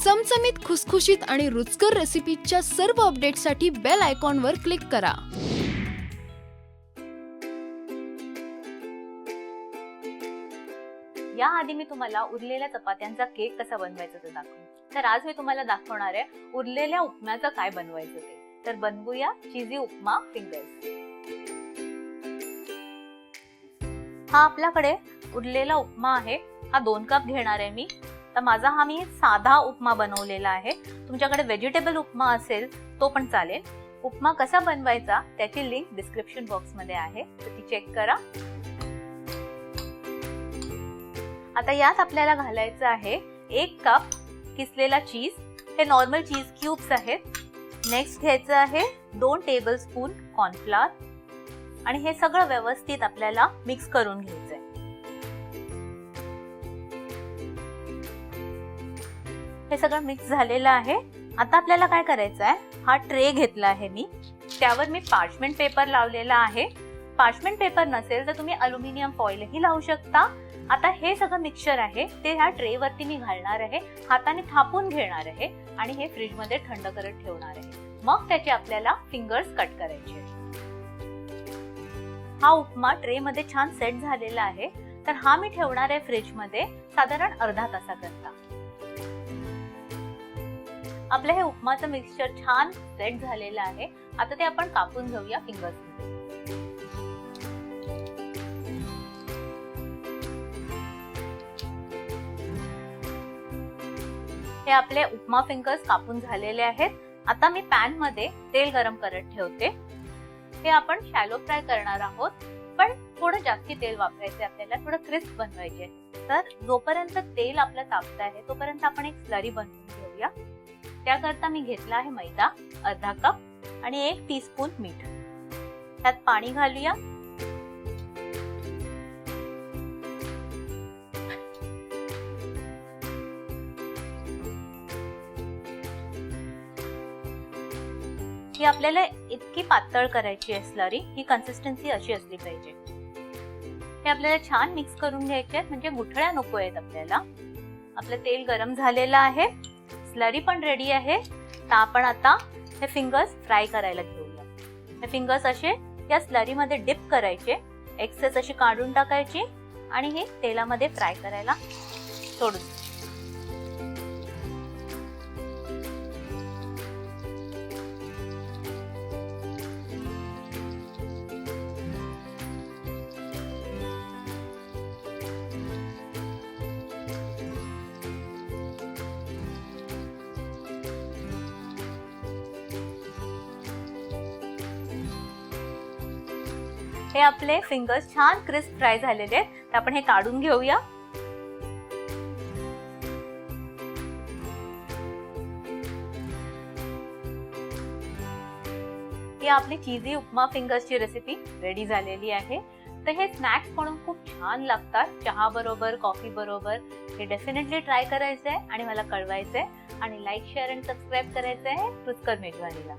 चमचमीत, खुसखुशीत आणि रुचकर रेसिपीच्या सर्व अपडेट्ससाठी बेल आयकॉनवर क्लिक करा. याआधी मी तुम्हाला उरलेल्या चपात्यांचा केक कसा बनवायचा ते दाखवू. तर आज मी तुम्हाला दाखवणार आहे उरलेल्या उपम्याचं काय बनवायचं ते. तर बनवूया चीजी उपमा फिंगर्स. हा आपल्याकडे उरलेला उपमा आहे. हा 2 कप घेणार आहे मी. तर माझा हा मी साधा उपमा बनवलेला आहे. तुमच्याकडे व्हेजिटेबल उपमा असेल तो पण चालेल. उपमा कसा बनवायचा त्याची लिंक डिस्क्रिप्शन बॉक्स मध्ये आहे, तर ती चेक करा. आता यात आपल्याला घालायचं आहे 1 कप किसलेला चीज. हे नॉर्मल चीज क्यूब्स आहेत. नेक्स्ट घ्यायचं आहे 2 टेबलस्पून कॉर्नफ्लोअर आणि हे सगळं व्यवस्थित आपल्याला मिक्स करून घ्यायचंय. हे सगळं मिक्स झालेलं आहे. आता आपल्याला काय करायचं आहे, हा ट्रे घेतला आहे मी. त्यावर मी पार्चमेंट पेपर लावलेला आहे. पार्चमेंट पेपर नसेल तर तुम्ही अल्युमिनियम फॉइलही लावू शकता. आता हे सगळं मिक्सचर आहे ते ह्या ट्रे वरती मी घालणार आहे. हाताने थापून घेणार आहे आणि हे फ्रीज मध्ये थंड करत ठेवणार आहे. मग त्याचे आपल्याला फिंगर्स कट करायचे. हा उपमा ट्रे मध्ये छान सेट झालेला आहे. तर हा मी ठेवणार आहे फ्रीज मध्ये साधारण अर्धा तासाकरता. आपलं हे उपमाचं मिक्सचर छान सेट झालेलं आहे. आता ते आपण कापून घेऊया फिंगर्स मध्ये. हे आपले उपमा फिंगर्स कापून झालेले आहेत. आता मी पॅन मध्ये तेल गरम करत ठेवते. हे आपण शॅलो फ्राय करणार आहोत, पण थोडं जास्ती तेल वापरायचे आपल्याला, थोडं क्रिस्प बनवायचे. तर जोपर्यंत तेल आपलं तापत आहे तोपर्यंत आपण एक स्लरी बनवून घेऊया. त्याकरता मी घेतला आहे मैदा अर्धा कप आणि 1 टीस्पून मीठ. त्यात पाणी घालूया. ही आपल्याला इतकी पातळ करायची आहे स्लरी. ही कन्सिस्टन्सी अशी असली पाहिजे. हे आपल्याला छान मिक्स करून घ्यायचे आहेत, म्हणजे गुठळ्या नको आहेत आपल्याला. आपलं तेल गरम झालेलं आहे. स्लरी पण रेडी आहे. तर आपण आता हे फिंगर्स फ्राय करायला घेऊया. हे फिंगर्स असे या स्लरी मध्ये डिप करायचे, एक्सेस अशी काढून टाकायची आणि हे तेलामध्ये फ्राय करायला सोडून. हे आपले फिंगर्स छान क्रिस्प फ्राय झालेले आहेत. तर आपण हे काढून घेऊया. ही आपली चीजी उपमा फिंगर्सची रेसिपी रेडी झालेली आहे. तर हे स्नॅक्स म्हणून खूप छान लागतात. चहा बरोबर, कॉफी बरोबर. हे डेफिनेटली ट्राय करायचंय आणि मला कळवायचंय. आणि लाईक, शेअर आणि सबस्क्राईब करायचंय रुचकर मेजवानीला.